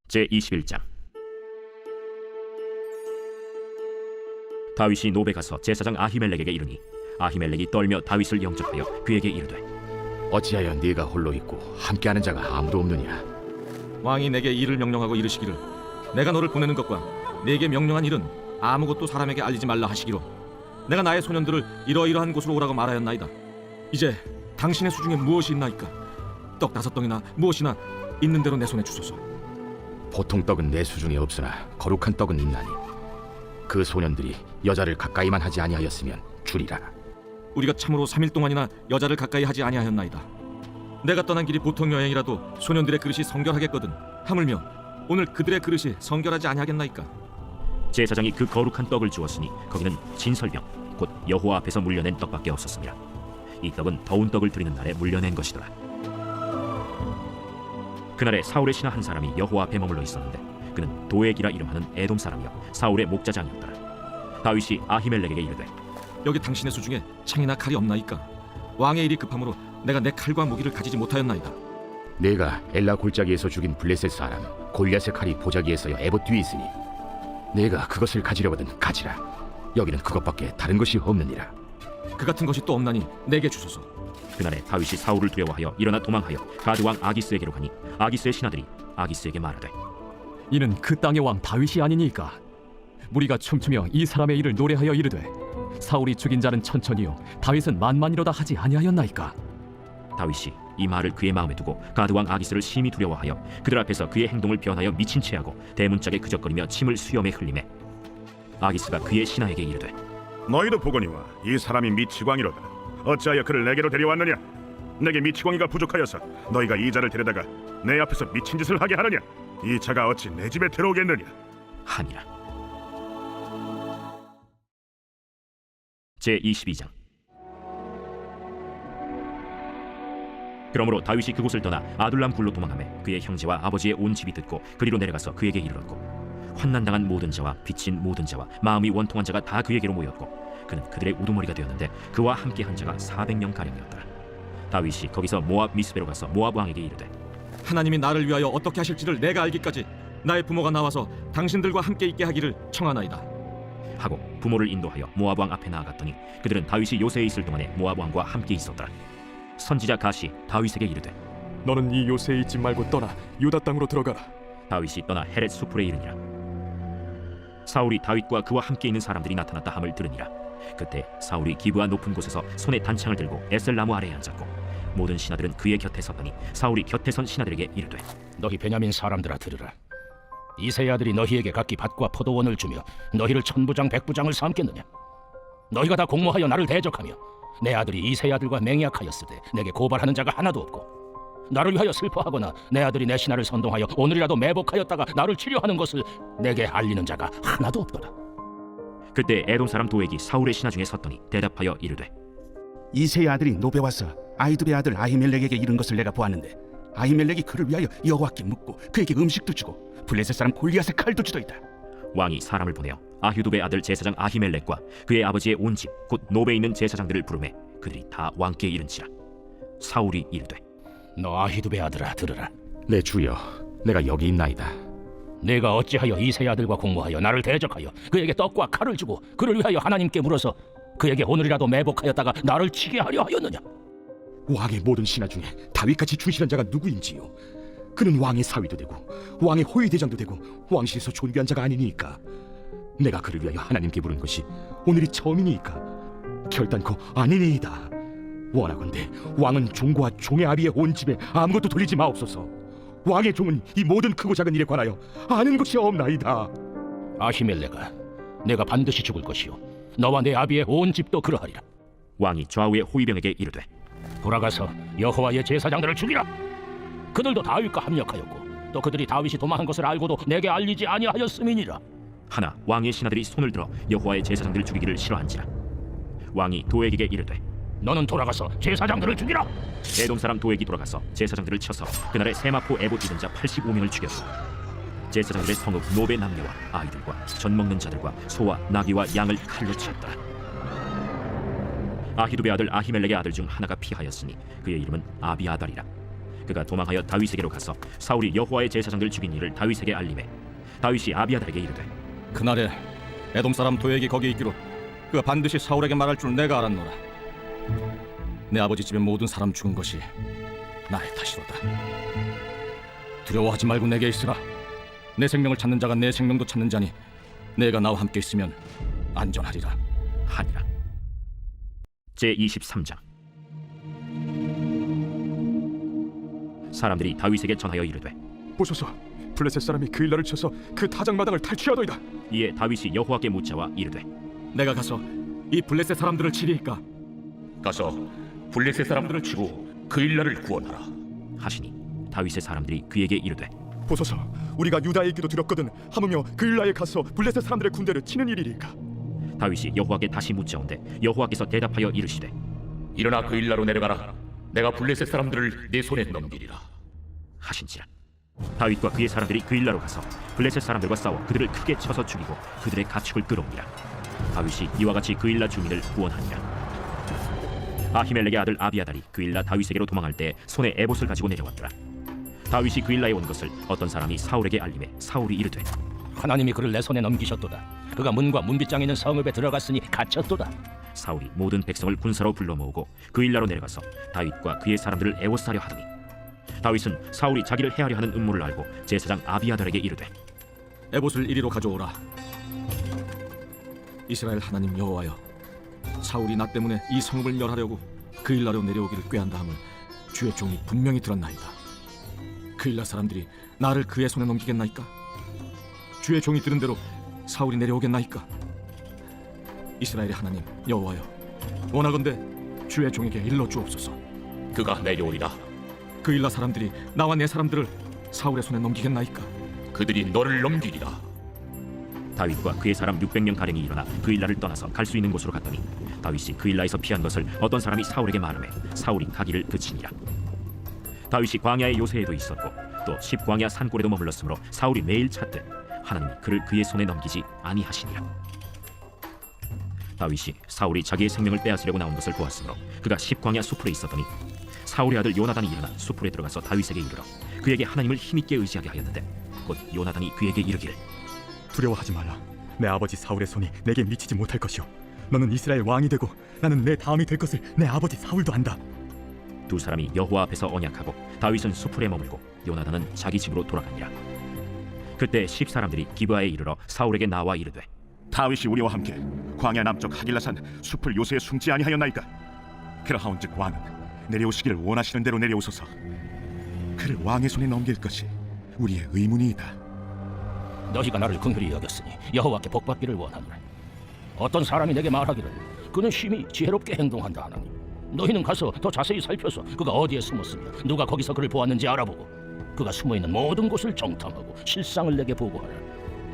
제21장. 다윗이 노베 가서 제사장 아히멜렉에게 이르니 아히멜렉이 떨며 다윗을 영접하여 그에게 이르되 어찌하여 네가 홀로 있고 함께하는 자가 아무도 없느냐? 왕이 내게 일을 명령하고 이르시기를 내가 너를 보내는 것과 네게 명령한 일은 아무것도 사람에게 알리지 말라 하시기로 내가 나의 소년들을 이러이러한 곳으로 오라고 말하였나이다. 이제 당신의 수중에 무엇이 있나이까? 떡 5덩이나 무엇이나 있는 대로 내 손에 주소서. 보통 떡은 내 수중에 없으나 거룩한 떡은 있나니 그 소년들이 여자를 가까이만 하지 아니하였으면 주리라. 우리가 참으로 3일 동안이나 여자를 가까이 하지 아니하였나이다. 내가 떠난 길이 보통 여행이라도 소년들의 그릇이 성결하겠거든 하물며 오늘 그들의 그릇이 성결하지 아니하겠나이까? 제사장이 그 거룩한 떡을 주었으니 거기는 진설병 곧 여호와 앞에서 물려낸 떡밖에 없었습니다. 이 떡은 더운 떡을 드리는 날에 물려낸 것이더라. 그날에 사울의 신하 한 사람이 여호와 앞에 머물러 있었는데 그는 도액이라 이름하는 에돔 사람이요 사울의 목자장이었더라. 다윗이 아히멜렉에게 이르되 여기 당신의 수중에 창이나 칼이 없나이까? 왕의 일이 급함으로 내가 내 칼과 무기를 가지지 못하였나이다. 네가 엘라 골짜기에서 죽인 블레셋 사람 골리앗의 칼이 보자기에서 에봇 뒤에 있으니 네가 그것을 가지려거든 가지라. 여기는 그것밖에 다른 것이 없느니라. 그 같은 것이 또 없나니 내게 주소서. 그날에 다윗이 사울을 두려워하여 일어나 도망하여 가드 왕 아기스에게로 가니 아기스의 신하들이 아기스에게 말하되 이는 그 땅의 왕 다윗이 아니니까. 무리가 춤추며 이 사람의 일을 노래하여 이르되 사울이 죽인 자는 천천히요 다윗은 만만이로다 하지 아니하였나이까. 다윗이 이 말을 그의 마음에 두고 가드 왕 아기스를 심히 두려워하여 그들 앞에서 그의 행동을 변하여 미친 채하고 대문짝에 그적거리며 침을 수염에 흘리매 아기스가 그의 신하에게 이르되 너희도 보거니와 이 사람이 미치광이로다. 어찌하여 그를 내게로 데려왔느냐? 내게 미치광이가 부족하여서 너희가 이 자를 데려다가 내 앞에서 미친 짓을 하게 하느냐? 이 자가 어찌 내 집에 들어오겠느냐? 하니라. 제22장. 그러므로 다윗이 그곳을 떠나 아둘람 굴로 도망하매 그의 형제와 아버지의 온 집이 듣고 그리로 내려가서 그에게 이르렀고 환난당한 모든 자와 빚진 모든 자와 마음이 원통한 자가 다 그에게로 모였고 그는 그들의 우두머리가 되었는데 그와 함께 한 자가 400명 가량이었더라. 다윗이 거기서 모압 미스베로 가서 모압 왕에게 이르되 하나님이 나를 위하여 어떻게 하실지를 내가 알기까지 나의 부모가 나와서 당신들과 함께 있게 하기를 청하나이다 하고 부모를 인도하여 모압 왕 앞에 나아갔더니 그들은 다윗이 요새에 있을 동안에 모압 왕과 함께 있었더라. 선지자 갓이 다윗에게 이르되 너는 이 요새에 있지 말고 떠나 유다 땅으로 들어가라. 다윗이 떠나 헤렛 수풀에 이르니라. 사울이 다윗과 그와 함께 있는 사람들이 나타났다 함을 들으니라. 그때 사울이 기브아 높은 곳에서 손에 단창을 들고 에셀나무 아래에 앉았고 모든 신하들은 그의 곁에 섰더니 사울이 곁에 선 신하들에게 이르되 너희 베냐민 사람들아 들으라. 이새의 아들이 너희에게 각기 밭과 포도원을 주며 너희를 천부장 백부장을 삼겠느냐? 너희가 다 공모하여 나를 대적하며 내 아들이 이새의 아들과 맹약하였으되 내게 고발하는 자가 하나도 없고 나를 위하여 슬퍼하거나 내 아들이 내 신하를 선동하여 오늘이라도 매복하였다가 나를 치료하는 것을 내게 알리는 자가 하나도 없도다. 그때 에돔 사람 도액이 사울의 신하 중에 섰더니 대답하여 이르되 이새의 아들이 노베 와서 아히두베 아들 아히멜렉에게 이른 것을 내가 보았는데 아히멜렉이 그를 위하여 여호와께 묻고 그에게 음식도 주고 블레셋 사람 골리앗의 칼도 주더이다. 왕이 사람을 보내어 아휴두베 아들 제사장 아히멜렉과 그의 아버지의 온 집 곧 노베에 있는 제사장들을 부르매 그들이 다 왕께 이른지라. 사울이 이르되 너 아히두베 아들아 들으라. 내 주여, 내가 여기 있나이다. 내가 어찌하여 이새의 아들과 공모하여 나를 대적하여 그에게 떡과 칼을 주고 그를 위하여 하나님께 물어서 그에게 오늘이라도 매복하였다가 나를 치게 하려 하였느냐? 왕의 모든 신하 중에 다윗같이 충실한 자가 누구인지요? 그는 왕의 사위도 되고 왕의 호위대장도 되고 왕실에서 존귀한 자가 아니니까. 내가 그를 위하여 하나님께 물은 것이 오늘이 처음이니까 결단코 아니니이다. 원하건대 왕은 종과 종의 아비의 온 집에 아무것도 돌리지 마옵소서. 왕의 종은 이 모든 크고 작은 일에 관하여 아는 것이 없나이다. 아히멜렉아, 내가 반드시 죽을 것이요 너와 내 아비의 온 집도 그러하리라. 왕이 좌우의 호위병에게 이르되 돌아가서 여호와의 제사장들을 죽이라. 그들도 다윗과 합력하였고 또 그들이 다윗이 도망한 것을 알고도 내게 알리지 아니하였음이니라. 하나 왕의 신하들이 손을 들어 여호와의 제사장들을 죽이기를 싫어한지라. 왕이 도액에게 이르되 너는 돌아가서 제사장들을 죽이라. 에돔 사람 도액이 돌아가서 제사장들을 쳐서 그날에 세마포 에봇 입은 자 85명을 죽였고 제사장들의 성읍 노베 남녀와 아이들과 젖 먹는 자들과 소와 나귀와 양을 칼로 쳤더라. 아히두베 아들 아히멜렉의 아들 중 하나가 피하였으니 그의 이름은 아비아달이라. 그가 도망하여 다윗에게로 가서 사울이 여호와의 제사장들 죽인 일을 다윗에게 알림해 다윗이 아비아달에게 이르되 그날에 에돔 사람 도액이 거기 있기로 그가 반드시 사울에게 말할 줄 내가 알았노라. 내 아버지 집의 모든 사람 죽은 것이 나의 탓이로다. 두려워하지 말고 내게 있으라. 내 생명을 찾는 자가 내 생명도 찾는 자니 내가 나와 함께 있으면 안전하리라 하니라. 제23장. 사람들이 다윗에게 전하여 이르되 보소서, 블레셋 사람이 그일라를 쳐서 그 타작마당을 탈취하더이다. 이에 다윗이 여호와께 묻자와 이르되 내가 가서 이 블레셋 사람들을 치리이까? 가서 블레셋 사람들을 치고 그 일라를 구원하라. 하시니 다윗의 사람들이 그에게 이르되 보소서, 우리가 유다에 있기도 두렵거든 하무며 그일라에 가서 블레셋 사람들의 군대를 치는 일이리까? 다윗이 여호와께 다시 묻자온데 여호와께서 대답하여 이르시되 일어나 그 일라로 내려가라. 내가 블레셋 사람들을 내 손에 넘기리라. 하신지라. 다윗과 그의 사람들이 그일라로 가서 블레셋 사람들과 싸워 그들을 크게 쳐서 죽이고 그들의 가축을 끌어옵니라. 다윗이 이와 같이 그일라 주민을 구원하니라. 아히멜렉의 아들 아비아달이 그일라 다윗에게로 도망할 때 손에 에봇을 가지고 내려왔더라. 다윗이 그일라에 온 것을 어떤 사람이 사울에게 알림해 사울이 이르되 하나님이 그를 내 손에 넘기셨도다. 그가 문과 문빗장에 있는 성읍에 들어갔으니 갇혔도다. 사울이 모든 백성을 군사로 불러 모으고 그일라로 내려가서 다윗과 그의 사람들을 애워싸려 하더니 다윗은 사울이 자기를 해하려 하는 음모를 알고 제사장 아비아달에게 이르되 에봇을 이리로 가져오라. 이스라엘 하나님 여호와여, 사울이 나 때문에 이 성읍을 멸하려고 그일라로 내려오기를 꾀한다 함을 주의 종이 분명히 들었나이다. 그일라 사람들이 나를 그의 손에 넘기겠나이까? 주의 종이 들은 대로 사울이 내려오겠나이까? 이스라엘의 하나님 여호와여, 원하건대 주의 종에게 일러 주옵소서. 그가 내려오리라. 그일라 사람들이 나와 내 사람들을 사울의 손에 넘기겠나이까? 그들이 너를 넘기리라. 다윗과 그의 사람 600명 가량이 일어나 그일라를 떠나서 갈 수 있는 곳으로 갔더니 다윗이 그일라에서 피한 것을 어떤 사람이 사울에게 말하매 사울이 가기를 그치니라. 다윗이 광야의 요새에도 있었고 또 십광야 산골에도 머물렀으므로 사울이 매일 찾되 하나님이 그를 그의 손에 넘기지 아니하시니라. 다윗이 사울이 자기의 생명을 빼앗으려고 나온 것을 보았으므로 그가 십광야 수풀에 있었더니 사울의 아들 요나단이 일어나 수풀에 들어가서 다윗에게 이르러 그에게 하나님을 힘있게 의지하게 하였는데 곧 요나단이 그에게 이르기를 두려워하지 말라. 내 아버지 사울의 손이 내게 미치지 못할 것이오. 너는 이스라엘 왕이 되고 나는 내 다음이 될 것을 내 아버지 사울도 안다. 두 사람이 여호와 앞에서 언약하고 다윗은 수풀에 머물고 요나단은 자기 집으로 돌아가니라. 그때 10사람들이 기브아에 이르러 사울에게 나와 이르되 다윗이 우리와 함께 광야 남쪽 하길라산 숲을 요새에 숨지 아니하였나이까? 그러하온즉 왕은 내려오시기를 원하시는 대로 내려오소서. 그를 왕의 손에 넘길 것이 우리의 의문이이다. 너희가 나를 긍휼히 여겼으니 여호와께 복받기를 원하노라. 어떤 사람이 내게 말하기를 그는 심히 지혜롭게 행동한다 하나니 너희는 가서 더 자세히 살펴서 그가 어디에 숨었으며 누가 거기서 그를 보았는지 알아보고 그가 숨어있는 모든 곳을 정탐하고 실상을 내게 보고하라.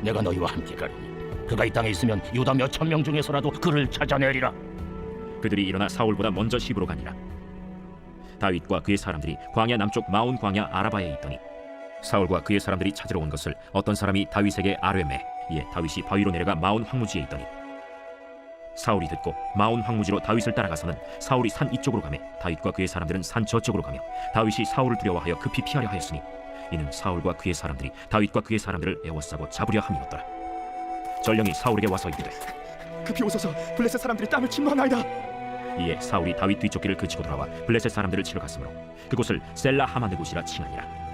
내가 너희와 함께 가리니 그가 이 땅에 있으면 유다 몇천 명 중에서라도 그를 찾아내리라. 그들이 일어나 사울보다 먼저 시브로 가니라. 다윗과 그의 사람들이 광야 남쪽 마온 광야 아라바에 있더니 사울과 그의 사람들이 찾으러 온 것을 어떤 사람이 다윗에게 아뢰매 이에 다윗이 바위로 내려가 마온 황무지에 있더니 사울이 듣고 마온 황무지로 다윗을 따라가서는 사울이 산 이쪽으로 가매 다윗과 그의 사람들은 산 저쪽으로 가며 다윗이 사울을 두려워하여 급히 피하려 하였으니 이는 사울과 그의 사람들이 다윗과 그의 사람들을 애워싸고 잡으려 함이었더라. 전령이 사울에게 와서 이르되 급히 오소서, 블레셋 사람들이 땅을 침노하나이다. 이에 사울이 다윗 뒤쫓기를 그치고 돌아와 블레셋 사람들을 치러 갔으므로 그곳을 셀라 하마느 곳이라 칭하니라.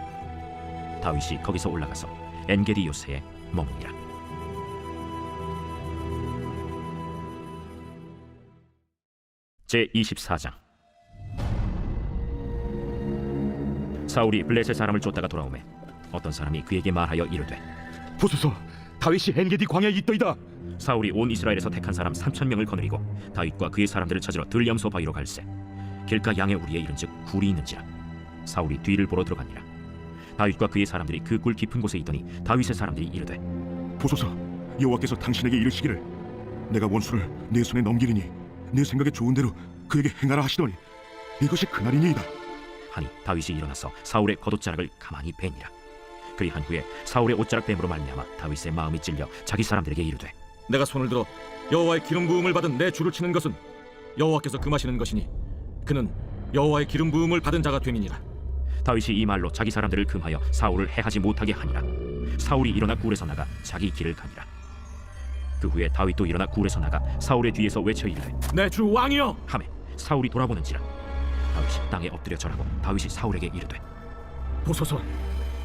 다윗이 거기서 올라가서 엔게디 요새에 머무니라. 제24장. 사울이 블레셋 사람을 쫓다가 돌아오매 어떤 사람이 그에게 말하여 이르되 보소서, 다윗이 엔게디 광야에 있더이다. 사울이 온 이스라엘에서 택한 사람 3,000명을 거느리고 다윗과 그의 사람들을 찾으러 들염소 바위로 갈새 길가 양의 우리에 이른즉 굴이 있는지라. 사울이 뒤를 보러 들어가니라. 다윗과 그의 사람들이 그 굴 깊은 곳에 있더니 다윗의 사람들이 이르되 보소서, 여호와께서 당신에게 이르시기를 내가 원수를 내 손에 넘기리니 내 생각에 좋은 대로 그에게 행하라 하시더니 이것이 그날이니이다. 하니 다윗이 일어나서 사울의 겉옷자락을 가만히 베니라. 그리한 후에 사울의 옷자락 뱀으로 말미암아 다윗의 마음이 찔려 자기 사람들에게 이르되 내가 손을 들어 여호와의 기름 부음을 받은 내 주를 치는 것은 여호와께서 금하시는 것이니 그는 여호와의 기름 부음을 받은 자가 됨이니라. 다윗이 이 말로 자기 사람들을 금하여 사울을 해하지 못하게 하니라. 사울이 일어나 굴에서 나가 자기 길을 가니라. 그 후에 다윗도 일어나 굴에서 나가 사울의 뒤에서 외쳐 이르되 내 주 왕이여. 하매 사울이 돌아보는지라. 다윗이 땅에 엎드려 절하고 다윗이 사울에게 이르되 보소서,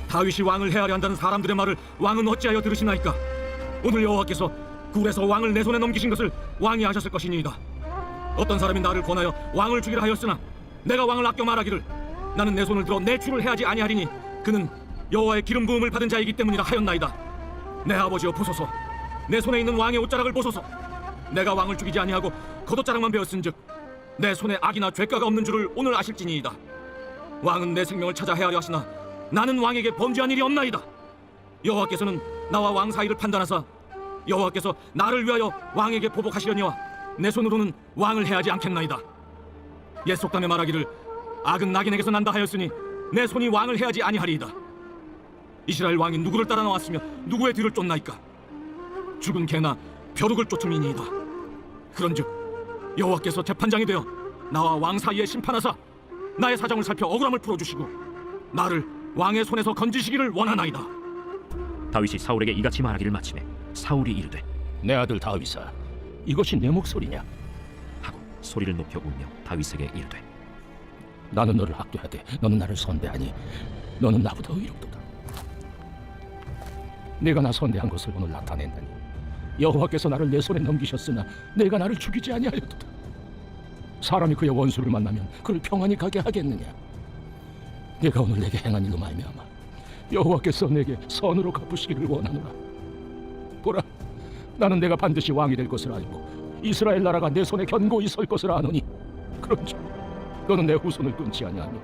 다윗이 왕을 해하려 한다는 사람들의 말을 왕은 어찌하여 들으시나이까? 오늘 여호와께서 굴에서 왕을 내 손에 넘기신 것을 왕이 아셨을 것이니이다. 어떤 사람이 나를 권하여 왕을 죽이라 하였으나 내가 왕을 아껴 말하기를 나는 내 손을 들어 내 주를 해하지 아니하리니 그는 여호와의 기름 부음을 받은 자이기 때문이라 하였나이다. 내 아버지여 보소서, 내 손에 있는 왕의 옷자락을 보소서. 내가 왕을 죽이지 아니하고 겉옷자락만 베었은즉 내 손에 악이나 죄가가 없는 줄을 오늘 아실지니이다. 왕은 내 생명을 찾아 해하려 하시나 나는 왕에게 범죄한 일이 없나이다. 여호와께서는 나와 왕 사이를 판단하사 여호와께서 나를 위하여 왕에게 보복하시려니와 내 손으로는 왕을 해하지 않겠나이다. 옛 속담에 말하기를 악은 낙인에게서 난다 하였으니 내 손이 왕을 해하지 아니하리이다. 이스라엘 왕이 누구를 따라 나왔으며 누구의 뒤를 쫓나이까? 죽은 개나 벼룩을 쫓음이니이다. 그런즉 여호와께서 재판장이 되어 나와 왕 사이에 심판하사 나의 사정을 살펴 억울함을 풀어주시고 나를 왕의 손에서 건지시기를 원하나이다. 다윗이 사울에게 이같이 말하기를 마치매 사울이 이르되 내 아들 다윗아, 이것이 내 목소리냐? 하고 소리를 높여 울며 다윗에게 이르되 나는 너를 학대하되 너는 나를 선대하니 너는 나보다 의롭도다. 내가 나 선대한 것을 오늘 나타낸다니 여호와께서 나를 내 손에 넘기셨으나 내가 나를 죽이지 아니하였도다. 사람이 그의 원수를 만나면 그를 평안히 가게 하겠느냐? 내가 오늘 내게 행한 일로 말미암아 여호와께서 내게 선으로 갚으시기를 원하노라. 보라, 나는 내가 반드시 왕이 될 것을 알고 이스라엘 나라가 내 손에 견고히 설 것을 아노니 그런즉 너는 내 후손을 끊지 아니하며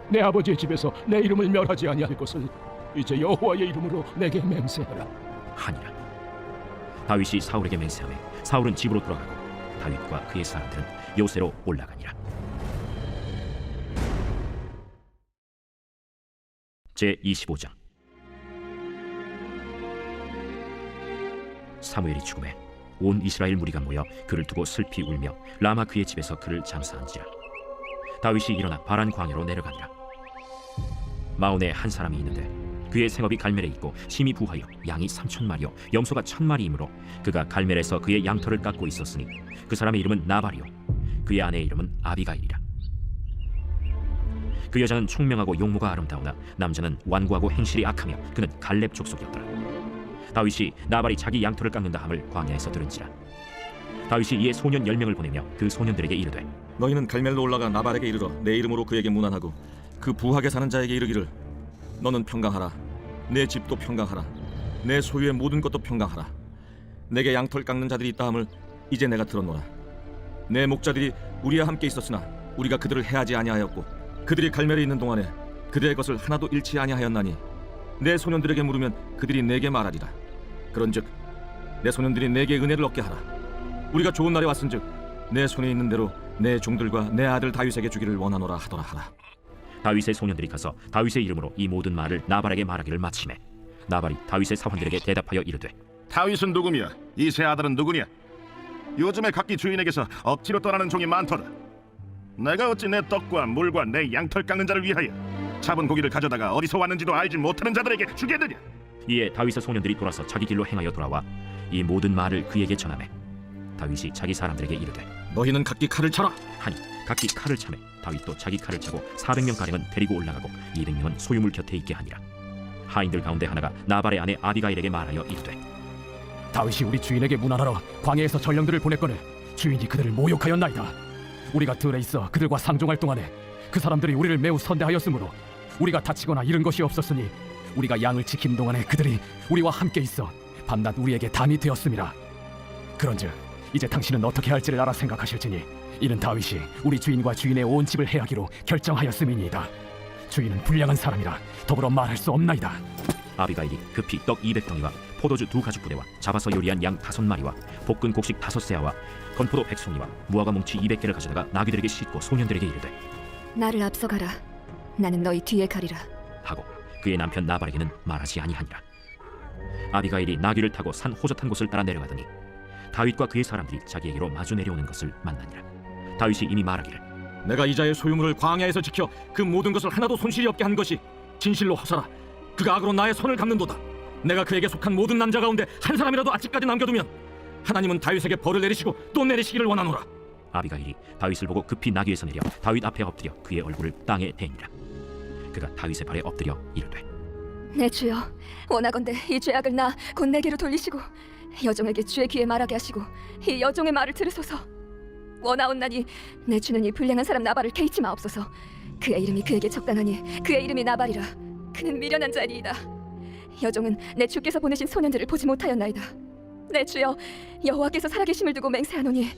내 아버지의 집에서 내 이름을 멸하지 아니할 것을 이제 여호와의 이름으로 내게 맹세하라 하니라. 다윗이 사울에게 맹세하매 사울은 집으로 돌아가고 다윗과 그의 사람들은 요새로 올라가니라. 제25장. 사무엘이 죽음에 온 이스라엘 무리가 모여 그를 두고 슬피 울며 라마 그의 집에서 그를 장사한지라. 다윗이 일어나 바란 광야로 내려가니라. 마온에 한 사람이 있는데 그의 생업이 갈멜에 있고 심히 부하여 양이 3,000마리요 염소가 1,000마리이므로 그가 갈멜에서 그의 양털을 깎고 있었으니 그 사람의 이름은 나발이요 그의 아내의 이름은 아비가일이라. 그 여자는 총명하고 용모가 아름다우나 남자는 완고하고 행실이 악하며 그는 갈렙 족속이었더라. 다윗이 나발이 자기 양털을 깎는다 함을 광야에서 들은지라. 다윗이 이에 소년 10명을 보내며 그 소년들에게 이르되 너희는 갈멜로 올라가 나발에게 이르러 내 이름으로 그에게 문안하고 그 부하게 사는 자에게 이르기를 너는 평강하라. 내 집도 평강하라. 내 소유의 모든 것도 평강하라. 내게 양털 깎는 자들이 있다 함을 이제 내가 들었노라. 내 목자들이 우리와 함께 있었으나 우리가 그들을 해하지 아니하였고 그들이 갈멜에 있는 동안에 그들의 것을 하나도 잃지 아니하였나니 내 소년들에게 물으면 그들이 내게 말하리라. 그런즉 내 소년들이 내게 은혜를 얻게 하라. 우리가 좋은 날에 왔은즉 내 손에 있는 대로 내 종들과 내 아들 다윗에게 주기를 원하노라 하더라 하라. 다윗의 소년들이 가서 다윗의 이름으로 이 모든 말을 나발에게 말하기를 마치매 나발이 다윗의 사환들에게 대답하여 이르되 다윗은 누구며 이세 아들은 누구냐? 요즘에 각기 주인에게서 억지로 떠나는 종이 많더라. 내가 어찌 내 떡과 물과 내 양털 깎는 자를 위하여 잡은 고기를 가져다가 어디서 왔는지도 알지 못하는 자들에게 주겠느냐? 이에 다윗의 소년들이 돌아서 자기 길로 행하여 돌아와 이 모든 말을 그에게 전하매 다윗이 자기 사람들에게 이르되 너희는 각기 칼을 차라 하니 각기 칼을 차매 다윗도 자기 칼을 차고 400명 가량은 데리고 올라가고 200명은 소유물 곁에 있게 하니라. 하인들 가운데 하나가 나발의 아내 아비가일에게 말하여 이르되 다윗이 우리 주인에게 문안하러 광야에서 전령들을 보냈거늘 주인이 그들을 모욕하였나이다. 우리가 들에 있어 그들과 상종할 동안에 그 사람들이 우리를 매우 선대하였으므로 우리가 다치거나 잃은 것이 없었으니 우리가 양을 지킨 동안에 그들이 우리와 함께 있어 밤낮 우리에게 담이 되었음이라. 그런즉 이제 당신은 어떻게 할지를 알아 생각하실지니 이는 다윗이 우리 주인과 주인의 온 집을 해하기로 결정하였음이니이다. 주인은 불량한 사람이라 더불어 말할 수 없나이다. 아비가일이 급히 떡 200덩이와 포도주 2가죽부대와 잡아서 요리한 양 5마리와 볶은 곡식 5세아와 건포도 100송이와 무화과 뭉치 200개를 가져다가 나귀들에게 싣고 소년들에게 이르되 나를 앞서가라. 나는 너희 뒤에 가리라. 하고 그의 남편 나발에게는 말하지 아니하니라. 아비가일이 나귀를 타고 산 호젓한 곳을 따라 내려가더니 다윗과 그의 사람들이 자기에게로 마주 내려오는 것을 만나니라. 다윗이 이미 말하기를 내가 이자의 소유물을 광야에서 지켜 그 모든 것을 하나도 손실이 없게 한 것이 진실로 허사라. 그가 악으로 나의 손을 갚는도다. 내가 그에게 속한 모든 남자 가운데 한 사람이라도 아직까지 남겨두면 하나님은 다윗에게 벌을 내리시고 또 내리시기를 원하노라. 아비가일이 다윗을 보고 급히 나귀에서 내려 다윗 앞에 엎드려 그의 얼굴을 땅에 대니라. 그가 다윗의 발에 엎드려 이르되 내 주여, 원하건대 이 죄악을 나 곧 내게로 돌리시고 여종에게 주의 귀에 말하게 하시고 이 여종의 말을 들으소서. 원하옵나니 내 주는 이 불량한 사람 나발을 개의치 마옵소서. 그의 이름이 그에게 적당하니 그의 이름이 나발이라. 그는 미련한 자니이다. 여종은 내 주께서 보내신 소년들을 보지 못하였나이다. 내 주여, 여호와께서 살아계심을 두고 맹세하노니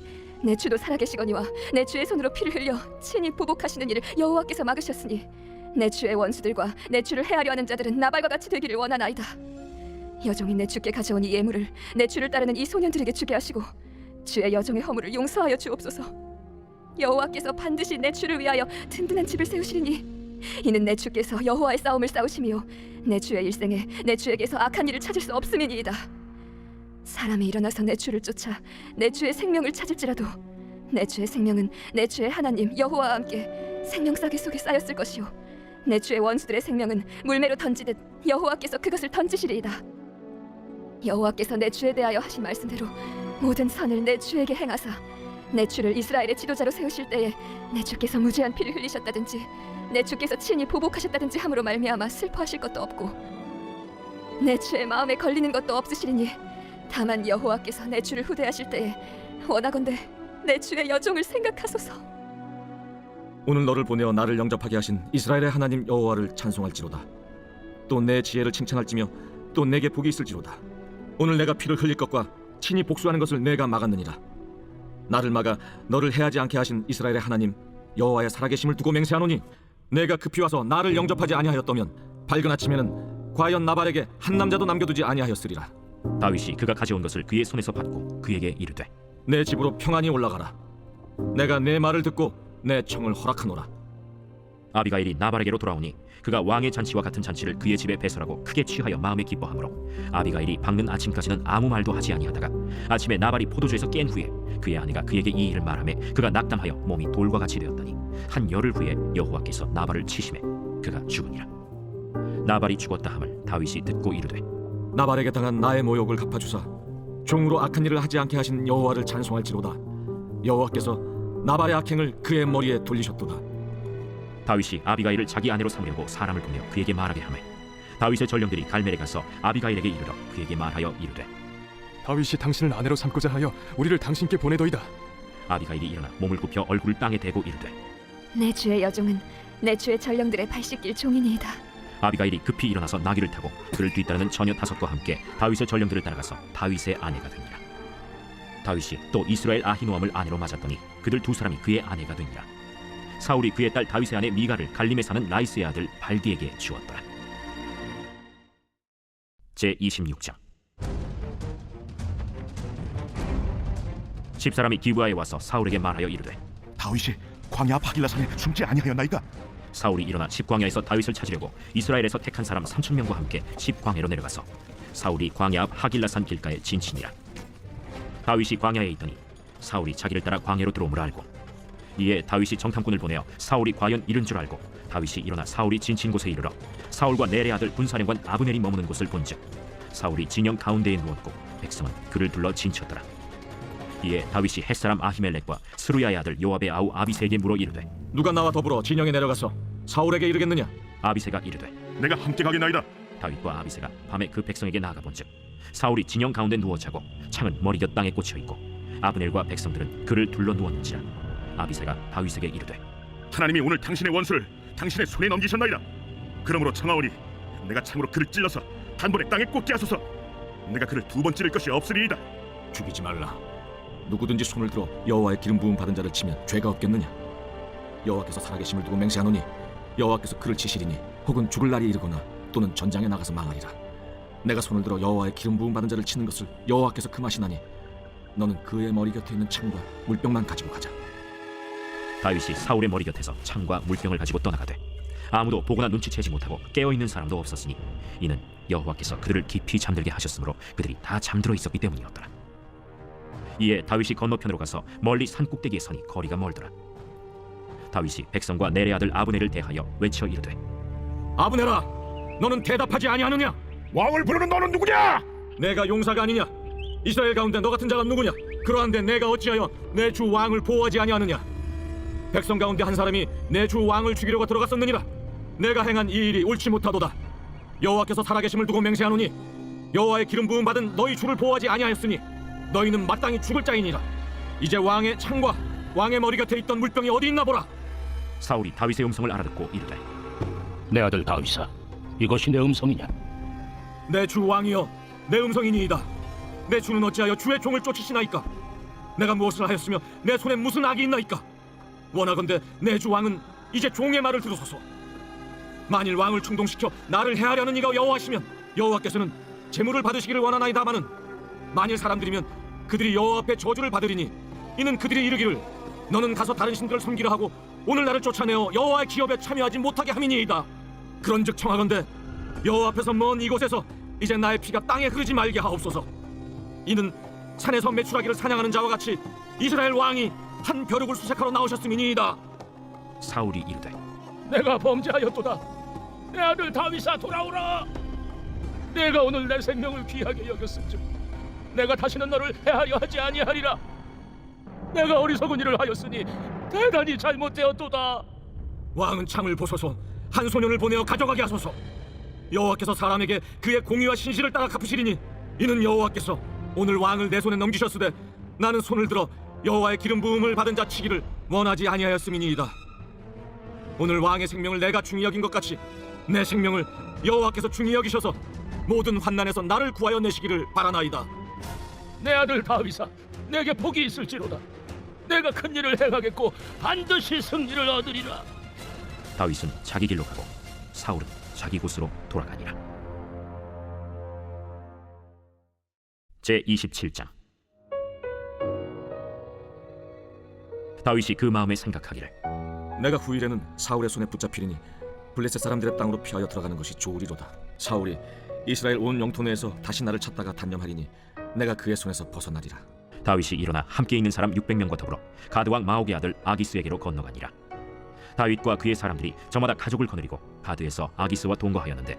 내 주도 살아계시거니와 내 주의 손으로 피를 흘려 친히 보복하시는 일을 여호와께서 막으셨으니 내 주의 원수들과 내 주를 해하려 하는 자들은 나발과 같이 되기를 원하나이다. 여종이 내 주께 가져온 이 예물을 내 주를 따르는 이 소년들에게 주게 하시고 주의 여종의 허물을 용서하여 주옵소서. 여호와께서 반드시 내 주를 위하여 든든한 집을 세우시리니 이는 내 주께서 여호와의 싸움을 싸우시며 내 주의 일생에 내 주에게서 악한 일을 찾을 수 없음이니이다. 사람이 일어나서 내 주를 쫓아 내 주의 생명을 찾을지라도 내 주의 생명은 내 주의 하나님 여호와와 함께 생명싸개 속에 쌓였을 것이요 내 주의 원수들의 생명은 물매로 던지듯 여호와께서 그것을 던지시리이다. 여호와께서 내 주에 대하여 하신 말씀대로 모든 선을 내 주에게 행하사 내 주를 이스라엘의 지도자로 세우실 때에 내 주께서 무죄한 피를 흘리셨다든지 내 주께서 친히 보복하셨다든지 함으로 말미암아 슬퍼하실 것도 없고 내 주의 마음에 걸리는 것도 없으시리니 다만 여호와께서 내 주를 후대하실 때에 원하건대 내 주의 여종을 생각하소서. 오늘 너를 보내어 나를 영접하게 하신 이스라엘의 하나님 여호와를 찬송할지로다. 또 내 지혜를 칭찬할지며 또 내게 복이 있을지로다. 오늘 내가 피를 흘릴 것과 친히 복수하는 것을 내가 막았느니라. 나를 막아 너를 해하지 않게 하신 이스라엘의 하나님 여호와의 살아계심을 두고 맹세하노니 내가 급히 와서 나를 영접하지 아니하였다면 밝은 아침에는 과연 나발에게 한 남자도 남겨두지 아니하였으리라. 다윗이 그가 가져온 것을 그의 손에서 받고 그에게 이르되 내 집으로 평안히 올라가라. 내가 내 말을 듣고 내 청을 허락하노라. 아비가일이 나발에게로 돌아오니 그가 왕의 잔치와 같은 잔치를 그의 집에 배설하고 크게 취하여 마음에 기뻐하므로 아비가일이 밝는 아침까지는 아무 말도 하지 아니하다가 아침에 나발이 포도주에서 깬 후에 그의 아내가 그에게 이 일을 말하매 그가 낙담하여 몸이 돌과 같이 되었더니 한 열흘 후에 여호와께서 나발을 치심해 그가 죽으니라. 나발이 죽었다 함을 다윗이 듣고 이르되 나발에게 당한 나의 모욕을 갚아주사 종으로 악한 일을 하지 않게 하신 여호와를 찬송할지로다. 여호와께서 나발의 악행을 그의 머리에 돌리셨도다. 다윗이 아비가일을 자기 아내로 삼으려고 사람을 보내어 그에게 말하게 하매 다윗의 전령들이 갈멜에 가서 아비가일에게 이르러 그에게 말하여 이르되 다윗이 당신을 아내로 삼고자 하여 우리를 당신께 보내도이다. 아비가일이 일어나 몸을 굽혀 얼굴을 땅에 대고 이르되 내 주의 여종은 내 주의 전령들의 발 씻길 종이니이다. 아비가일이 급히 일어나서 나귀를 타고 그를 뒤따르는 처녀 5과 함께 다윗의 전령들을 따라가서 다윗의 아내가 되니라. 다윗이 또 이스라엘 아히노암을 아내로 맞았더니 그들 두 사람이 그의 아내가 되니라. 사울이 그의 딸 다윗의 아내 미가를 갈림에 사는 라이스의 아들 발디에게 주었더라. 제26장. 집사람이 기브아에 와서 사울에게 말하여 이르되 다윗이 광야 하길라산에 숨지 아니하였나이까? 사울이 일어나 십광야에서 다윗을 찾으려고 이스라엘에서 택한 사람 3,000명과 함께 십광야로 내려가서 사울이 광야 앞 하길라산 길가에 진친이라. 다윗이 광야에 있더니 사울이 자기를 따라 광야로 들어옴을 알고 이에 다윗이 정탐꾼을 보내어 사울이 과연 이른 줄 알고 다윗이 일어나 사울이 진친 곳에 이르러 사울과 넬의 아들 군사령관 아브넬이 머무는 곳을 본즉 사울이 진영 가운데에 누웠고 백성은 그를 둘러 진쳤더라. 이에 다윗이 햇사람 아히멜렉과 스루야의 아들 요압의 아우 아비새에게 물어 이르되 누가 나와 더불어 진영에 내려가서 사울에게 이르겠느냐? 아비새가 이르되 내가 함께 가겠나이다. 다윗과 아비새가 밤에 그 백성에게 나아가 본즉 사울이 진영 가운데 누워 자고 창은 머리곁 땅에 꽂혀 있고 아브넬과 백성들은 그를 둘러 누웠는지라. 아비새가 다윗에게 이르되 하나님이 오늘 당신의 원수를 당신의 손에 넘기셨나이다. 그러므로 청하오니 내가 창으로 그를 찔러서 단번에 땅에 꽂게 하소서. 내가 그를 두 번 찌를 것이 없으리이다. 죽이지 말라. 누구든지 손을 들어 여호와의 기름 부음 받은 자를 치면 죄가 없겠느냐? 여호와께서 살아계심을 두고 맹세하노니 여호와께서 그를 치시리니 혹은 죽을 날이 이르거나 또는 전장에 나가서 망하리라. 내가 손을 들어 여호와의 기름 부음 받은 자를 치는 것을 여호와께서 금하시나니 너는 그의 머리 곁에 있는 창과 물병만 가지고 가자. 다윗이 사울의 머리 곁에서 창과 물병을 가지고 떠나가되 아무도 보거나 눈치채지 못하고 깨어있는 사람도 없었으니 이는 여호와께서 그들을 깊이 잠들게 하셨으므로 그들이 다 잠들어 있었기 때문이었더라. 이에 다윗이 건너편으로 가서 멀리 산 꼭대기에 서니 거리가 멀더라. 다윗이 백성과 넬의 아들 아브넬을 대하여 외쳐 이르되 아브넬아, 너는 대답하지 아니하느냐? 왕을 부르는 너는 누구냐? 내가 용사가 아니냐? 이스라엘 가운데 너 같은 자가 누구냐? 그러한데 내가 어찌하여 내 주 왕을 보호하지 아니하느냐? 백성 가운데 한 사람이 내 주 왕을 죽이려고 들어갔었느니라. 내가 행한 이 일이 옳지 못하도다. 여호와께서 살아계심을 두고 맹세하노니 여호와의 기름 부음 받은 너희 주를 보호하지 아니하였으니 너희는 마땅히 죽을 자이니라. 이제 왕의 창과 왕의 머리 곁에 있던 물병이 어디 있나 보라. 사울이 다윗의 음성을 알아듣고 이르되 내 아들 다윗아, 이것이 내 음성이냐? 내 주 왕이여, 내 음성이니이다. 내 주는 어찌하여 주의 종을 쫓으시나이까? 내가 무엇을 하였으며 내 손에 무슨 악이 있나이까? 원하건대 내 주 왕은 이제 종의 말을 들으소서. 만일 왕을 충동시켜 나를 해하려는 이가 여호와시면 여호와께서는 재물을 받으시기를 원하나이다마는 만일 사람들이면 그들이 여호와 앞에 저주를 받으리니 이는 그들이 이르기를 너는 가서 다른 신들을 섬기려 하고 오늘 나를 쫓아내어 여호와의 기업에 참여하지 못하게 함이니이다. 그런즉 청하건대 여호와 앞에서 먼 이곳에서 이제 나의 피가 땅에 흐르지 말게 하옵소서. 이는 산에서 메추라기를 사냥하는 자와 같이 이스라엘 왕이 한 벼룩을 수색하러 나오셨음이니이다. 사울이 이르되 내가 범죄하였도다. 내 아들 다윗아, 돌아오라. 내가 오늘 내 생명을 귀하게 여겼음즉 내가 다시는 너를 해하려 하지 아니하리라. 내가 어리석은 일을 하였으니 대단히 잘못되었도다. 왕은 창을 보소서. 한 소년을 보내어 가져가게 하소서. 여호와께서 사람에게 그의 공의와 신실을 따라 갚으시리니 이는 여호와께서 오늘 왕을 내 손에 넘기셨으되 나는 손을 들어 여호와의 기름 부음을 받은 자 치기를 원하지 아니하였음이니이다. 오늘 왕의 생명을 내가 중히 여긴 것 같이 내 생명을 여호와께서 중히 여기셔서 모든 환난에서 나를 구하여 내시기를 바라나이다. 내 아들 다윗아, 내게 복이 있을지로다. 내가 큰 일을 행하겠고 반드시 승리를 얻으리라. 다윗은 자기 길로 가고 사울은 자기 곳으로 돌아가니라. 제27장. 다윗이 그 마음에 생각하기를 내가 후일에는 사울의 손에 붙잡히리니 블레셋 사람들의 땅으로 피하여 들어가는 것이 좋으리로다. 사울이 이스라엘 온 영토 내에서 다시 나를 찾다가 단념하리니 내가 그의 손에서 벗어나리라. 다윗이 일어나 함께 있는 사람 600명과 더불어 가드왕 마옥의 아들 아기스에게로 건너가니라. 다윗과 그의 사람들이 저마다 가족을 거느리고 가드에서 아기스와 동거하였는데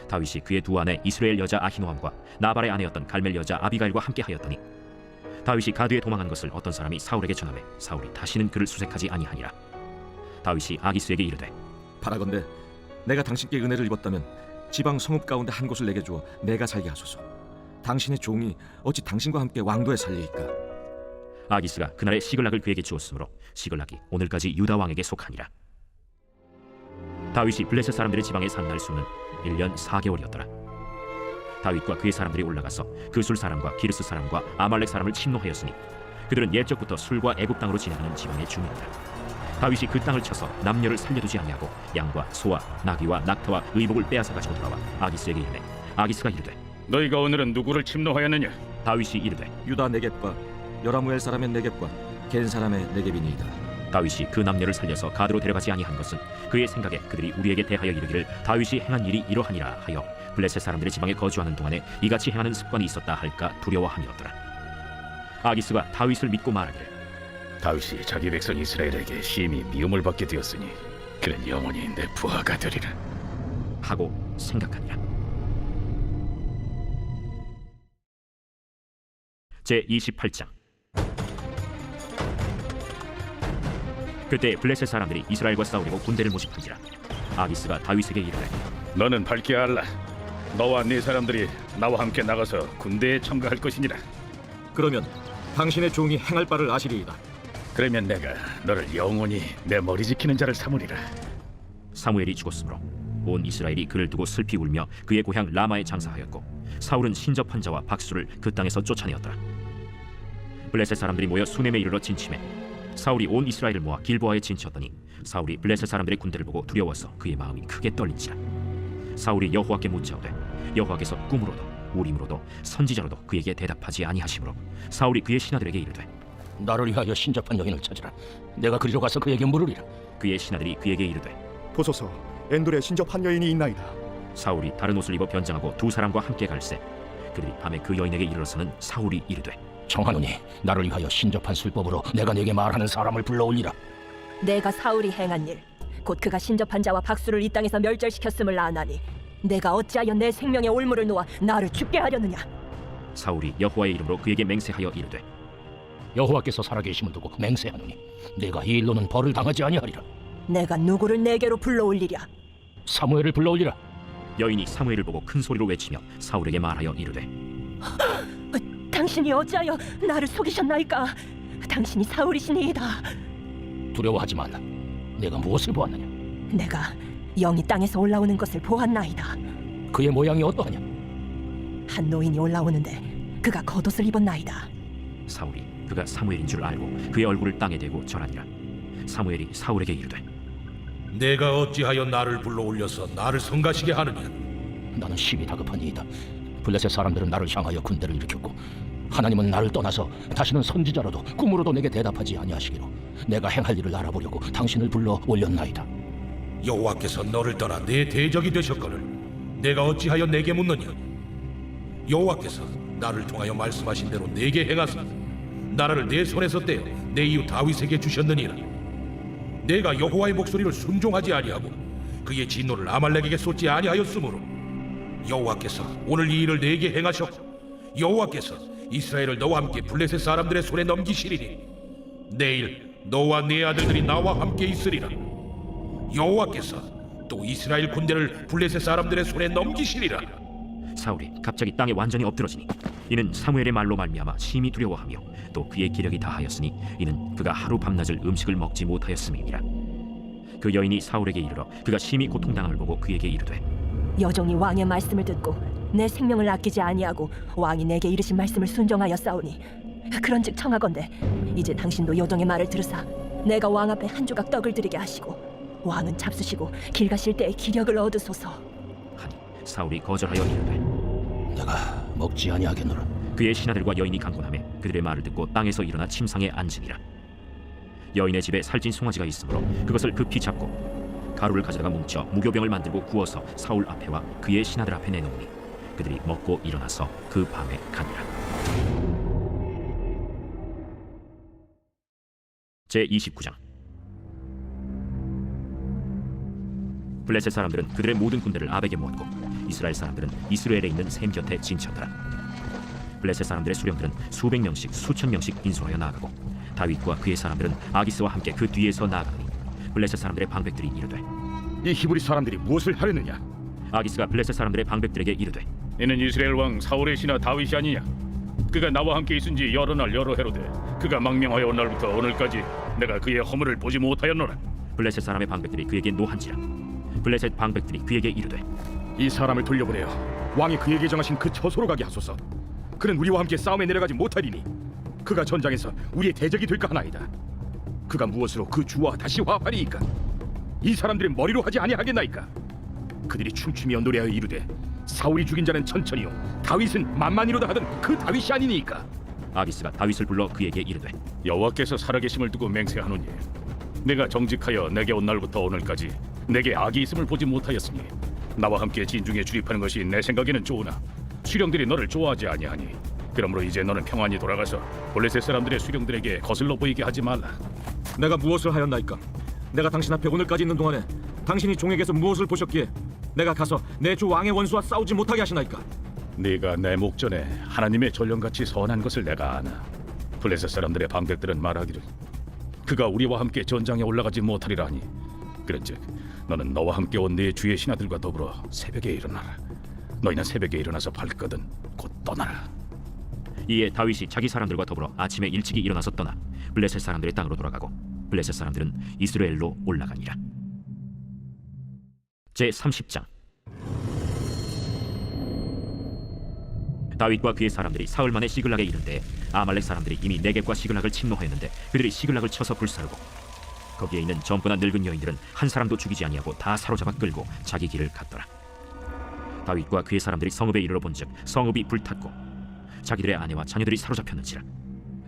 다윗이 그의 두 아내 이스라엘 여자 아히노함과 나발의 아내였던 갈멜 여자 아비가일과 함께 하였더니 다윗이 가드에 도망한 것을 어떤 사람이 사울에게 전하매 사울이 다시는 그를 수색하지 아니하니라. 다윗이 아기스에게 이르되 바라건대 내가 당신께 은혜를 입었다면 지방 성읍 가운데 한 곳을 내게 주어 내가 살게 하소서. 당신의 종이 어찌 당신과 함께 왕도에 살리이까? 아기스가 그날에 시글락을 그에게 주었으므로 시글락이 오늘까지 유다 왕에게 속하니라. 다윗이 블레셋 사람들의 지방에 산 날 수는 1년 4개월이었더라. 다윗과 그의 사람들이 올라가서 그술 사람과 기르스 사람과 아말렉 사람을 침노하였으니 그들은 옛적부터 술과 애굽 땅으로 지나가는 지방의 주민이라. 다윗이 그 땅을 쳐서 남녀를 살려두지 아니하고 양과 소와 나귀와 낙타와 의복을 빼앗아 가지고 돌아와 아기스에게 이르매 아기스가 이르되 너희가 오늘은 누구를 침노하였느냐? 다윗이 이르되 유다 네겝과 여라무엘 사람의 네겝과 겐 사람의 네겝이니이다. 다윗이 그 남녀를 살려서 가드로 데려가지 아니한 것은 그의 생각에 그들이 우리에게 대하여 이르기를 다윗이 행한 일이 이러하니라 하여 블레셋 사람들의 지방에 거주하는 동안에 이같이 행하는 습관이 있었다 할까 두려워함이었더라. 아기스가 다윗을 믿고 말하기를 다윗이 자기 백성 이스라엘에게 심히 미움을 받게 되었으니 그는 영원히 내 부하가 되리라 하고 생각하니라. 제28장. 그때 블레셋 사람들이 이스라엘과 싸우려고 군대를 모집한지라. 아기스가 다윗에게 이르되 너는 밝게 알라 너와 네 사람들이 나와 함께 나가서 군대에 참가할 것이니라. 그러면 당신의 종이 행할 바를 아시리이다. 그러면 내가 너를 영원히 내 머리 지키는 자를 삼으리라. 사무엘이 죽었으므로 온 이스라엘이 그를 두고 슬피 울며 그의 고향 라마에 장사하였고 사울은 신접한 자와 박수를 그 땅에서 쫓아내었더라. 블레셋 사람들이 모여 수넴에 이르러 진침해 사울이 온 이스라엘을 모아 길보아에 진치었더니 사울이 블레셋 사람들의 군대를 보고 두려워서 그의 마음이 크게 떨린지라. 사울이 여호와께 묻자오되 여호와께서 꿈으로도 우림으로도 선지자로도 그에게 대답하지 아니하시므로 사울이 그의 신하들에게 이르되 나를 위하여 신접한 여인을 찾으라. 내가 그리로 가서 그에게 물으리라. 그의 신하들이 그에게 이르되 보소서, 엔돌에 신접한 여인이 있나이다. 사울이 다른 옷을 입어 변장하고 두 사람과 함께 갈새 그들이 밤에 그 여인에게 이르러서는 사울이 이르되 청하노니 나를 위하여 신접한 술법으로 내가 네게 말하는 사람을 불러올리라. 내가 사울이 행한 일, 곧 그가 신접한 자와 박수를 이 땅에서 멸절시켰음을 아나니 내가 어찌하여 내 생명의 올무를 놓아 나를 죽게 하려느냐? 사울이 여호와의 이름으로 그에게 맹세하여 이르되 여호와께서 살아계심을 두고 맹세하노니 내가 이 일로는 벌을 당하지 아니하리라. 내가 누구를 내게로 불러올리랴? 사무엘을 불러올리라. 여인이 사무엘을 보고 큰 소리로 외치며 사울에게 말하여 이르되 당신이 어찌하여 나를 속이셨나이까? 당신이 사울이시니이다. 두려워하지 말라. 내가 무엇을 보았느냐? 내가 영이 땅에서 올라오는 것을 보았나이다. 그의 모양이 어떠하냐? 한 노인이 올라오는데 그가 겉옷을 입었나이다. 사울이 그가 사무엘인 줄 알고 그의 얼굴을 땅에 대고 절하니라. 사무엘이 사울에게 이르되 내가 어찌하여 나를 불러올려서 나를 성가시게 하느냐? 나는 심히 다급하니이다. 블레셋 사람들은 나를 향하여 군대를 일으켰고 하나님은 나를 떠나서 다시는 선지자라도 꿈으로도 내게 대답하지 아니하시기로 내가 행할 일을 알아보려고 당신을 불러 올렸나이다. 여호와께서 너를 떠나 내 대적이 되셨거늘 내가 어찌하여 내게 묻느냐? 여호와께서 나를 통하여 말씀하신 대로 내게 행하사 나라를 내 손에서 떼어 내 이웃 다윗에게 주셨느니라. 내가 여호와의 목소리를 순종하지 아니하고 그의 진노를 아말렉에게 쏟지 아니하였으므로 여호와께서 오늘 이 일을 내게 행하셨고 여호와께서 이스라엘을 너와 함께 블레셋 사람들의 손에 넘기시리니 내일 너와 네 아들들이 나와 함께 있으리라. 여호와께서 또 이스라엘 군대를 블레셋 사람들의 손에 넘기시리라. 사울이 갑자기 땅에 완전히 엎드러지니 이는 사무엘의 말로 말미암아 심히 두려워하며 또 그의 기력이 다하였으니 이는 그가 하루 밤낮을 음식을 먹지 못하였음이니라. 그 여인이 사울에게 이르러 그가 심히 고통당함을 보고 그에게 이르되 여종이 왕의 말씀을 듣고 내 생명을 아끼지 아니하고 왕이 내게 이르신 말씀을 순종하여 싸우니 그런즉 청하건대 이제 당신도 여종의 말을 들으사 내가 왕 앞에 한 조각 떡을 드리게 하시고 왕은 잡수시고 길 가실 때에 기력을 얻으소서 하니 사울이 거절하여 이르되 내가 먹지 아니하겠노라. 그의 신하들과 여인이 강권하며 그들의 말을 듣고 땅에서 일어나 침상에 앉으니라. 여인의 집에 살찐 송아지가 있으므로 그것을 급히 잡고 가루를 가져다가 뭉쳐 무교병을 만들고 구워서 사울 앞에와 그의 신하들 앞에 내놓으니 그들이 먹고 일어나서 그 밤에 가니라. 제29장. 블레셋 사람들은 그들의 모든 군대를 아벡에 모았고 이스라엘 사람들은 이스라엘에 있는 셈 곁에 진쳤더라. 블레셋 사람들의 수령들은 수백 명씩 수천 명씩 인솔하여 나아가고 다윗과 그의 사람들은 아기스와 함께 그 뒤에서 나아가니 블레셋 사람들의 방백들이 이르되 이 히브리 사람들이 무엇을 하려느냐? 아기스가 블레셋 사람들의 방백들에게 이르되 이는 이스라엘 왕 사울의 신하 다윗이 아니냐? 그가 나와 함께 있은지 여러 날 여러 해로되 그가 망명하여 온 날부터 오늘까지 내가 그의 허물을 보지 못하였노라. 블레셋 사람의 방백들이 그에게 노한지라. 블레셋 방백들이 그에게 이르되 이 사람을 돌려보내어 왕이 그에게 정하신 그 처소로 가게 하소서. 그는 우리와 함께 싸움에 내려가지 못하리니 그가 전장에서 우리의 대적이 될까 하나이다. 그가 무엇으로 그 주와 다시 화합하리이까? 이 사람들은 머리로 하지 아니하겠나이까? 그들이 춤추며 노래하여 이르되 사울이 죽인 자는 천천히요 다윗은 만만이로다 하던 그 다윗이 아니니까. 아기스가 다윗을 불러 그에게 이르되 여호와께서 살아계심을 두고 맹세하노니 내가 정직하여 내게 온 날부터 오늘까지 내게 악이 있음을 보지 못하였으니 나와 함께 진중에 출입하는 것이 내 생각에는 좋으나 수령들이 너를 좋아하지 아니하니 그러므로 이제 너는 평안히 돌아가서 블레셋 사람들의 수령들에게 거슬러 보이게 하지 말라. 내가 무엇을 하였나이까? 내가 당신 앞에 오늘까지 있는 동안에 당신이 종에게서 무엇을 보셨기에 내가 가서 내 주 왕의 원수와 싸우지 못하게 하시나이까? 네가 내 목전에 하나님의 전령같이 선한 것을 내가 아나. 블레셋 사람들의 방백들은 말하기를 그가 우리와 함께 전장에 올라가지 못하리라 하니 그런즉 너는 너와 함께 온 네 주의 신하들과 더불어 새벽에 일어나라. 너희는 새벽에 일어나서 발거든 곧 떠나라. 이에 다윗이 자기 사람들과 더불어 아침에 일찍이 일어나서 떠나 블레셋 사람들의 땅으로 돌아가고 블레셋 사람들은 이스라엘로 올라가니라. 제30장. 다윗과 그의 사람들이 사흘 만에 시글락에 이른데 아말렉 사람들이 이미 네겝과 시글락을 침노하였는데 그들이 시글락을 쳐서 불사르고 거기에 있는 젊거나 늙은 여인들은 한 사람도 죽이지 아니하고 다 사로잡아 끌고 자기 길을 갔더라. 다윗과 그의 사람들이 성읍에 이르러 본즉 성읍이 불탔고 자기들의 아내와 자녀들이 사로잡혔는지라.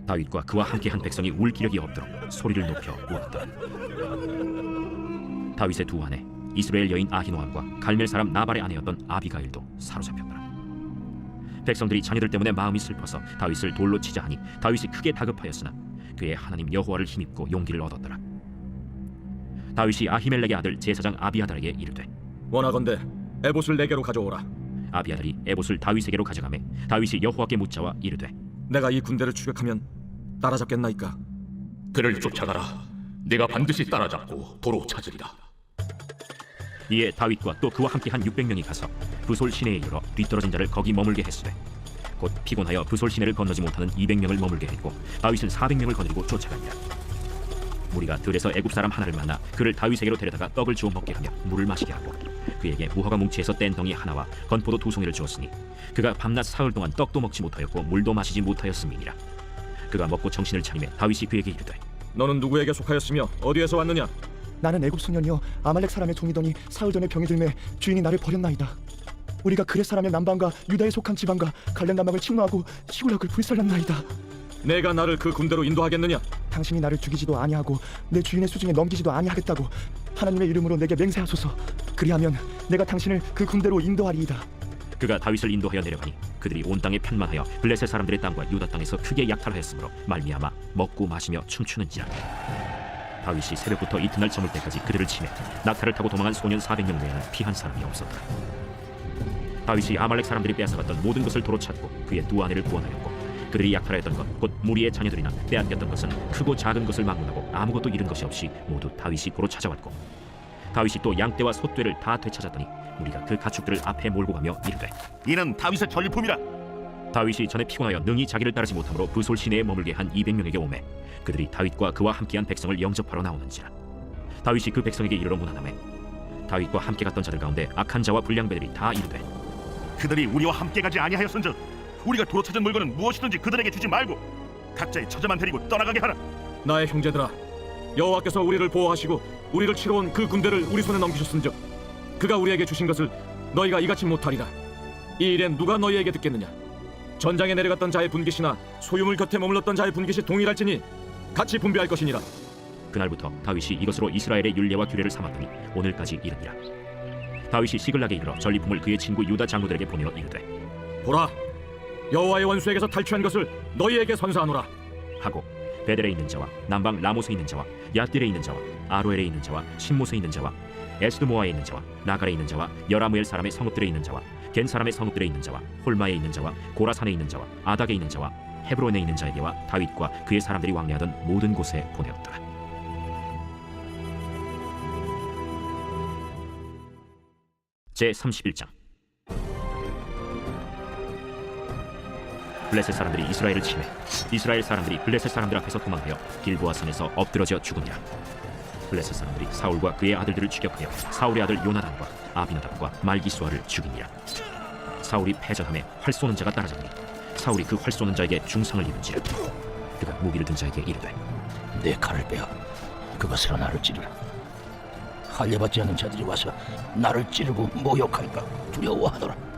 다윗과 그와 함께한 백성이 울 기력이 없도록 소리를 높여 울었더라. 다윗의 두 아내 이스라엘 여인 아히노암과 갈멜 사람 나발의 아내였던 아비가일도 사로잡혔더라. 백성들이 자녀들 때문에 마음이 슬퍼서 다윗을 돌로 치자 하니 다윗이 크게 다급하였으나 그의 하나님 여호와를 힘입고 용기를 얻었더라. 다윗이 아히멜렉의 아들 제사장 아비아달에게 이르되 원하건대 에봇을 내게로 가져오라. 아비아달이 에봇을 다윗에게로 가져가매 다윗이 여호와께 묻자와 이르되 내가 이 군대를 추격하면 따라잡겠나이까? 그를 쫓아가라. 내가 반드시 따라잡고 도로 찾으리라. 이에 다윗과 또 그와 함께 한 600명이 가서 부솔 시내에 이르러 뒤떨어진 자를 거기 머물게 했으되 곧 피곤하여 부솔 시내를 건너지 못하는 200명을 머물게 했고 다윗은 400명을 거느리고 쫓아가니라. 무리가 들에서 애굽 사람 하나를 만나 그를 다윗에게로 데려다가 떡을 주어 먹게 하며 물을 마시게 하고 그에게 무화과 뭉치에서 뗀 덩이 하나와 건포도 2송이를 주었으니 그가 밤낮 사흘 동안 떡도 먹지 못하였고 물도 마시지 못하였음이니라. 그가 먹고 정신을 차리매 다윗이 그에게 이르되 너는 누구에게 속하였으며 어디에서 왔느냐? 나는 애굽 소년이요 아말렉 사람의 종이더니 사흘 전에 병이 들매 주인이 나를 버렸나이다. 우리가 그렛 사람의 남방과 유다에 속한 지방과 갈렙 남방을 침노하고 시골락을 불살랐나이다. 내가 나를 그 군대로 인도하겠느냐? 당신이 나를 죽이지도 아니하고 내 주인의 수중에 넘기지도 아니하겠다고 하나님의 이름으로 내게 맹세하소서. 그리하면 내가 당신을 그 군대로 인도하리이다. 그가 다윗을 인도하여 내려가니 그들이 온 땅에 편만하여 블레셋 사람들의 땅과 유다 땅에서 크게 약탈하였으므로 말미암아 먹고 마시며 춤추는지라. 다윗이 새벽부터 이튿날 저물 때까지 그들을 치매 낙타를 타고 도망한 소년 400명 외에는 피한 사람이 없었다. 다윗이 아말렉 사람들이 빼앗아갔던 모든 것을 도로 찾고 그의 두 아내를 구원하였고 그들이 약탈하였던 것 곧 무리의 자녀들이나 빼앗겼던 것은 크고 작은 것을 막론하고 아무것도 잃은 것이 없이 모두 다윗이 고로 찾아왔고 다윗이 또 양떼와 소떼를 다 되찾았더니 우리가 그 가축들을 앞에 몰고 가며 이르되 이는 다윗의 전리품이라. 다윗이 전에 피곤하여 능히 자기를 따르지 못함으로 부솔 시내에 머물게 한 200명에게 오매 그들이 다윗과 그와 함께한 백성을 영접하러 나오는지라. 다윗이 그 백성에게 이르러 문안하매 다윗과 함께 갔던 자들 가운데 악한 자와 불량배들이 다 이르되 그들이 우리와 함께 가지 아니하였은즉 우리가 도로 찾은 물건은 무엇이든지 그들에게 주지 말고 각자의 처자만 데리고 떠나가게 하라. 나의 형제들아, 여호와께서 우리를 보호하시고 우리를 치러 온 그 군대를 우리 손에 넘기셨은즉 그가 우리에게 주신 것을 너희가 이같이 못하리라. 이 일엔 누가 너희에게 듣겠느냐? 전장에 내려갔던 자의 분깃이나 소유물 곁에 머물렀던 자의 분깃이 동일할지니 같이 분배할 것이니라. 그날부터 다윗이 이것으로 이스라엘의 율례와 규례를 삼았더니 오늘까지 이르니라. 다윗이 시글락에 이르러 전리품을 그의 친구 유다 장로들에게 보내어 이르되 보라, 여호와의 원수에게서 탈취한 것을 너희에게 선사하노라 하고 베델에 있는 자와 남방 라모스에 있는 자와 야딜에 있는 자와 아로엘에 있는 자와 신못에 있는 자와 에스드모아에 있는 자와 나갈에 있는 자와 여라무엘 사람의 성읍들에 있는 자와 겐 사람의 성읍들에 있는 자와 홀마에 있는 자와 고라산에 있는 자와 아닥에 있는 자와 헤브론에 있는 자에게와 다윗과 그의 사람들이 왕래하던 모든 곳에 보내었더라. 제 31장. 블레셋 사람들이 이스라엘을 치매 이스라엘 사람들이 블레셋 사람들 앞에서 도망하여 길보아 산에서 엎드러져 죽으니라. 블레셋 사람들이 사울과 그의 아들들을 추격하여 사울의 아들 요나단과 아비나답과 말기수아를 죽이니라. 사울이 패전함에 활 쏘는 자가 따라잡니 사울이 그 활 쏘는 자에게 중상을 입은지라. 그가 무기를 든 자에게 이르되 내 칼을 빼어 그것으로 나를 찌르라. 할례받지 않은 자들이 와서 나를 찌르고 모욕할까 두려워하더라.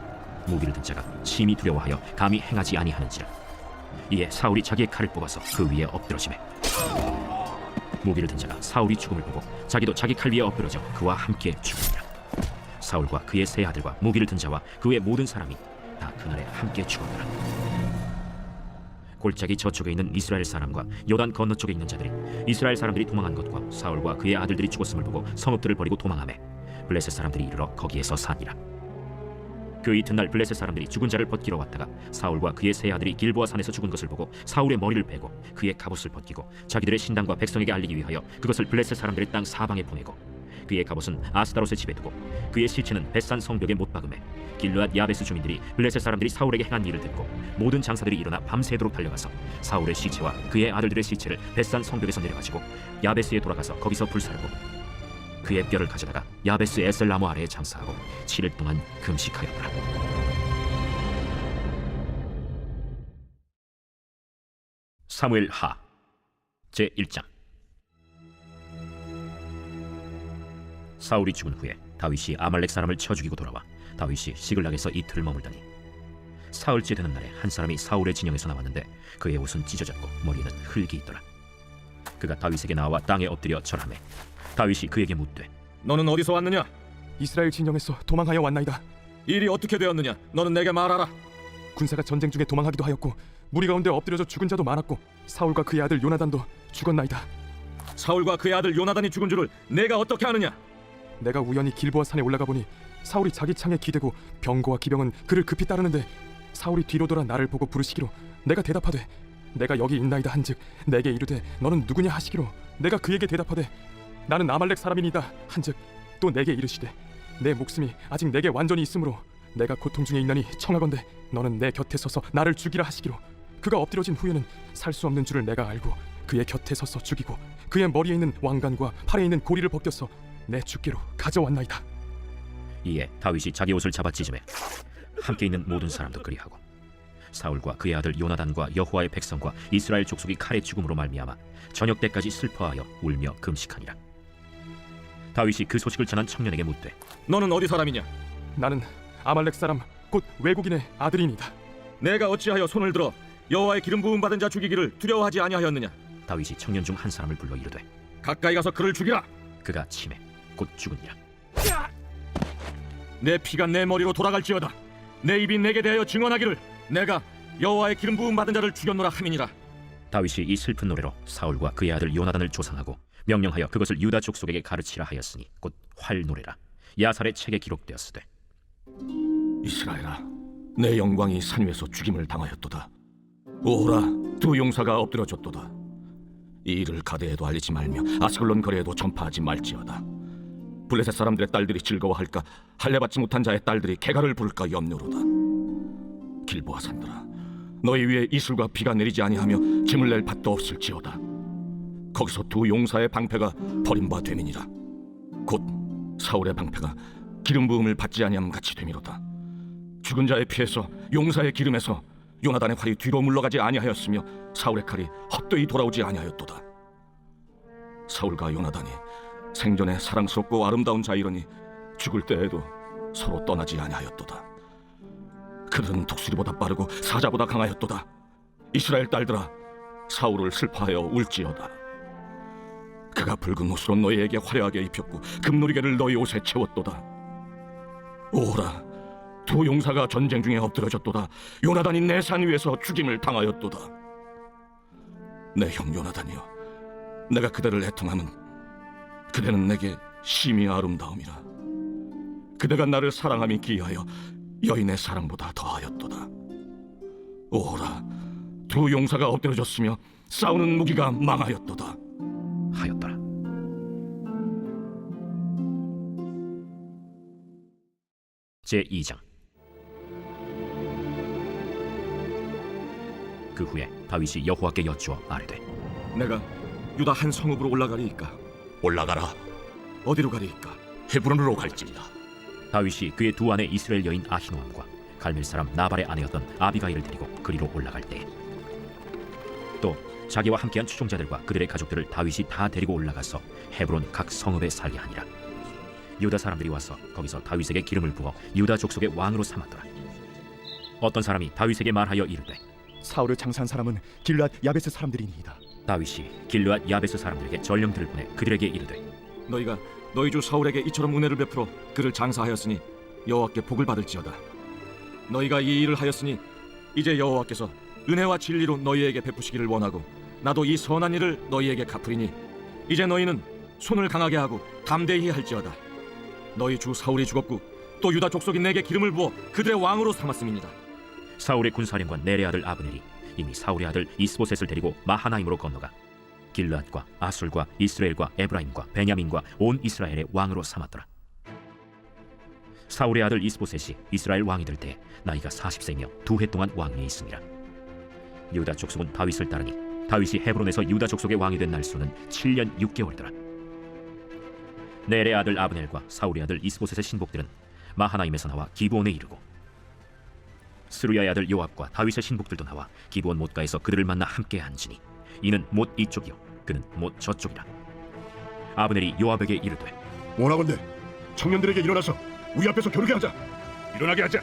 무기를 든 자가 심히 두려워하여 감히 행하지 아니하는지라. 이에 사울이 자기의 칼을 뽑아서 그 위에 엎드러지매 무기를 든 자가 사울이 죽음을 보고 자기도 자기 칼 위에 엎드러져 그와 함께 죽으니라. 사울과 그의 세 아들과 무기를 든 자와 그의 모든 사람이 다 그날에 함께 죽었더라. 골짜기 저쪽에 있는 이스라엘 사람과 요단 건너쪽에 있는 자들이 이스라엘 사람들이 도망한 것과 사울과 그의 아들들이 죽었음을 보고 성읍들을 버리고 도망하매 블레셋 사람들이 이르러 거기에서 사니라. 그 이튿날 블레셋 사람들이 죽은 자를 벗기러 왔다가 사울과 그의 세 아들이 길보아 산에서 죽은 것을 보고 사울의 머리를 빼고 그의 갑옷을 벗기고 자기들의 신당과 백성에게 알리기 위하여 그것을 블레셋 사람들의 땅 사방에 보내고 그의 갑옷은 아스다롯에 집에 두고 그의 시체는 벳산 성벽에 못 박음에 길르앗 야베스 주민들이 블레셋 사람들이 사울에게 행한 일을 듣고 모든 장사들이 일어나 밤새도록 달려가서 사울의 시체와 그의 아들들의 시체를 벳산 성벽에서 내려가지고 야베스에 돌아가서 거기서 불사르고 그의 뼈를 가져다가 야베스 에셀나무 아래에 장사하고 7일 동안 금식하였더라. 사무엘 하 제 1장. 사울이 죽은 후에 다윗이 아말렉 사람을 쳐 죽이고 돌아와 다윗이 시글락에서 이틀을 머물더니 사흘째 되는 날에 한 사람이 사울의 진영에서 나왔는데 그의 옷은 찢어졌고 머리에는 흙이 있더라. 그가 다윗에게 나와 땅에 엎드려 절하매 다윗이 그에게 묻되 너는 어디서 왔느냐? 이스라엘 진영에서 도망하여 왔나이다. 일이 어떻게 되었느냐? 너는 내게 말하라. 군사가 전쟁 중에 도망하기도 하였고 무리 가운데 엎드려져 죽은 자도 많았고 사울과 그의 아들 요나단도 죽었나이다. 사울과 그의 아들 요나단이 죽은 줄을 내가 어떻게 아느냐? 내가 우연히 길보아 산에 올라가 보니 사울이 자기 창에 기대고 병거와 기병은 그를 급히 따르는데 사울이 뒤로 돌아 나를 보고 부르시기로 내가 대답하되 내가 여기 있나이다 한즉 내게 이르되 너는 누구냐 하시기로 내가 그에게 대답하되 나는 아말렉 사람이니이다 한즉 또 내게 이르시되 내 목숨이 아직 내게 완전히 있으므로 내가 고통 중에 있나니 청하건대 너는 내 곁에 서서 나를 죽이라 하시기로 그가 엎드려진 후에는 살 수 없는 줄을 내가 알고 그의 곁에 서서 죽이고 그의 머리에 있는 왕관과 팔에 있는 고리를 벗겨서 내 주께로 가져왔나이다. 이에 다윗이 자기 옷을 잡아 찢음에 함께 있는 모든 사람도 그리하고 사울과 그의 아들 요나단과 여호와의 백성과 이스라엘 족속이 칼에 죽음으로 말미암아 저녁 때까지 슬퍼하여 울며 금식하니라. 다윗이 그 소식을 전한 청년에게 묻되 너는 어디 사람이냐? 나는 아말렉 사람 곧 외국인의 아들이니이다. 내가 어찌하여 손을 들어 여호와의 기름 부음 받은 자 죽이기를 두려워하지 아니하였느냐? 다윗이 청년 중 한 사람을 불러 이르되 가까이 가서 그를 죽이라. 그가 치매 곧 죽으니라. 내 피가 내 머리로 돌아갈지어다. 내 입이 내게 대하여 증언하기를 내가 여호와의 기름 부음 받은 자를 죽였노라 함이니라. 다윗이 이 슬픈 노래로 사울과 그의 아들 요나단을 조상하고 명령하여 그것을 유다 족속에게 가르치라 하였으니 곧 활노래라. 야살의 책에 기록되었으되 이스라엘아, 내 영광이 산 위에서 죽임을 당하였도다. 오호라, 두 용사가 엎드려졌도다. 이 일을 가데에도 알리지 말며 아스글론 거리에도 전파하지 말지어다. 블레셋 사람들의 딸들이 즐거워할까, 할례받지 못한 자의 딸들이 개가를 부를까 염려로다. 길보아 산들아, 너희 위에 이슬과 비가 내리지 아니하며 짐을 낼 밭도 없을지어다. 거기서 두 용사의 방패가 버림바 됨이니라. 곧 사울의 방패가 기름 부음을 받지 아니함 같이 됨이로다. 죽은 자의 피에서 용사의 기름에서 요나단의 활이 뒤로 물러가지 아니하였으며 사울의 칼이 헛되이 돌아오지 아니하였도다. 사울과 요나단이 생전에 사랑스럽고 아름다운 자이러니 죽을 때에도 서로 떠나지 아니하였도다. 그들은 독수리보다 빠르고 사자보다 강하였도다. 이스라엘 딸들아, 사울을 슬퍼하여 울지어다. 그가 붉은 옷으로 너희에게 화려하게 입혔고 금노리개를 너희 옷에 채웠도다. 오호라, 두 용사가 전쟁 중에 엎드려졌도다. 요나단이 내 산 위에서 죽임을 당하였도다. 내 형 요나단이여, 내가 그대를 애통함은 그대는 내게 심히 아름다움이라. 그대가 나를 사랑함이 기이하여 여인의 사랑보다 더하였도다. 오호라, 두 용사가 엎드려졌으며 싸우는 무기가 망하였도다 하였더라. 제2장. 그 후에 다윗이 여호와께 여쭈어 아뢰되 내가 유다 한 성읍으로 올라가리이까? 올라가라. 어디로 가리이까? 헤브론으로 갈지니라. 다윗이 그의 두 아내 이스라엘 여인 아히노암과 갈멜 사람 나발의 아내였던 아비가일을 데리고 그리로 올라갈 때에 또 자기와 함께한 추종자들과 그들의 가족들을 다윗이 다 데리고 올라가서 헤브론 각 성읍에 살게 하니라. 유다 사람들이 와서 거기서 다윗에게 기름을 부어 유다 족속의 왕으로 삼았더라. 어떤 사람이 다윗에게 말하여 이르되 사울을 장사한 사람은 길르앗 야베스 사람들이니이다. 다윗이 길르앗 야베스 사람들에게 전령들을 보내 그들에게 이르되 너희가 너희 주 사울에게 이처럼 은혜를 베풀어 그를 장사하였으니 여호와께 복을 받을지어다. 너희가 이 일을 하였으니 이제 여호와께서 은혜와 진리로 너희에게 베푸시기를 원하고 나도 이 선한 일을 너희에게 갚으리니 이제 너희는 손을 강하게 하고 담대히 할지어다. 너희 주 사울이 죽었고 또 유다 족속이 내게 기름을 부어 그들의 왕으로 삼았음이니라. 사울의 군사령관 넬의 아들 아브넬이 이미 사울의 아들 이스보셋을 데리고 마하나임으로 건너가 길르앗과 아술과 이스라엘과 에브라임과 베냐민과 온 이스라엘의 왕으로 삼았더라. 사울의 아들 이스보셋이 이스라엘 왕이 될 때 나이가 40세이며 2해 동안 왕위에 있으니라. 유다 족속은 다윗을 따르니 다윗이 헤브론에서 유다 족속의 왕이 된 날수는 7년 6개월이더라. 넬의 아들 아브넬과 사울의 아들 이스보셋의 신복들은 마하나임에서 나와 기브온에 이르고 스루야의 아들 요압과 다윗의 신복들도 나와 기브온 못가에서 그들을 만나 함께 앉으니 이는 못 이쪽이요 그는 못 저쪽이라. 아브넬이 요압에게 이르되 원하건대 청년들에게 일어나서 우리 앞에서 겨루게 하자. 일어나게 하자.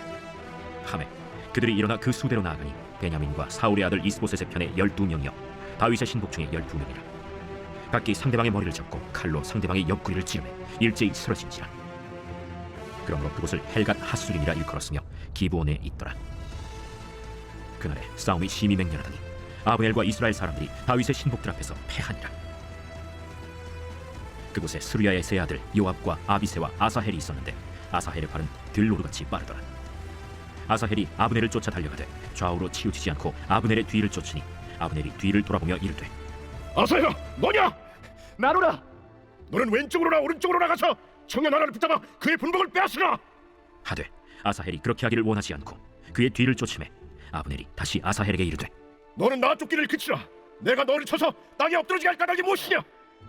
하매 그들이 일어나 그 수대로 나아가니 베냐민과 사울의 아들 이스보셋의 편에 12명이요 다윗의 신복 중에 12명이라. 각기 상대방의 머리를 잡고 칼로 상대방의 옆구리를 찌르매 일제히 쓰러진지라. 그러므로 그곳을 헬갓 하수림이라 일컬었으며 기브온에 있더라. 그날에 싸움이 심히 맹렬하더니 아브넬과 이스라엘 사람들이 다윗의 신복들 앞에서 패하니라. 그곳에 스루야의 세 아들 요압과 아비새와 아사헬이 있었는데 아사헬의 발은 들노루같이 빠르더라. 아사헬이 아브넬을 쫓아 달려가되 좌우로 치우치지 않고 아브넬의 뒤를 쫓으니 아브넬이 뒤를 돌아보며 이르되 아사야, 너냐? 나노라. 너는 왼쪽으로나 오른쪽으로 나가서 청년 하나를 붙잡아 그의 분복을 빼앗으라. 하되 아사헬이 그렇게 하기를 원하지 않고 그의 뒤를 쫓음에 아브넬이 다시 아사헬에게 이르되 너는 나 쫓기를 그치라. 내가 너를 쳐서 땅에 엎드러지게 할 까닭이 무엇이냐?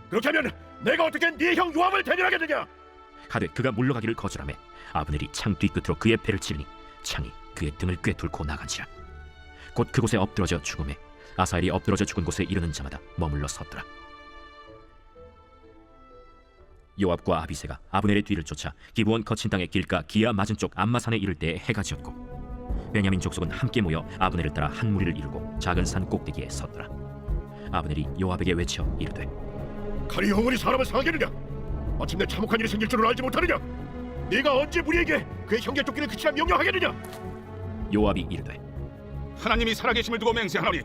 그렇게 하면 내가 어떻게 네 형 요압을 대면하겠느냐? 하되 그가 물러가기를 거절하매 아브넬이 창 뒤끝으로 그의 배를 치르니 창이 그의 등을 꿰뚫고 나간지라. 곧 그곳에 엎드러져 죽음에 아사헬이 엎드러져 죽은 곳에 이르는 자마다 머물러 섰더라. 요압과 아비새가 아브넬의 뒤를 쫓아 기브온 거친 땅의 길가 기아 맞은 쪽 암마산에 이를 때에 해가 지었고 베냐민 족속은 함께 모여 아브넬을 따라 한 무리를 이루고 작은 산 꼭대기에 섰더라. 아브넬이 요압에게 외쳐 이르되 칼이 영원히 사람을 상하겠느냐? 마침내 참혹한 일이 생길 줄을 알지 못하느냐? 네가 언제 무리에게 그의 형제 쫓기를 그치라 명령하겠느냐? 요압이 이르되 하나님이 살아계심을 두고 맹세하노니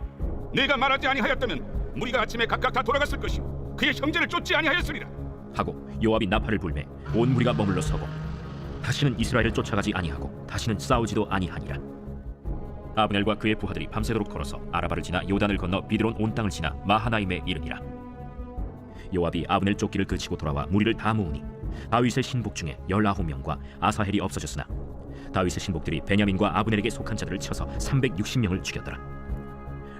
네가 말하지 아니하였다면 무리가 아침에 각각 다 돌아갔을 것이요 그의 형제를 쫓지 아니하였으리라. 하고 요압이 나팔을 불매 온 무리가 머물러 서고 다시는 이스라엘을 쫓아가지 아니하고 다시는 싸우지도 아니하니라. 아브넬과 그의 부하들이 밤새도록 걸어서 아라바를 지나 요단을 건너 비드론 온 땅을 지나 마하나임에 이르니라. 요압이 아브넬 쫓기를 그치고 돌아와 무리를 다 모으니 다윗의 신복 중에 19명과 아사헬이 없어졌으나 다윗의 신복들이 베냐민과 아브넬에게 속한 자들을 쳐서 360명을 죽였더라.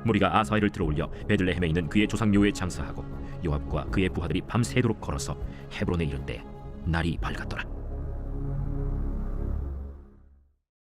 무리가 아사헬을 들어올려 베들레헴에 있는 그의 조상 묘에 장사하고 요압과 그의 부하들이 밤새도록 걸어서 헤브론에 이른 때 날이 밝았더라.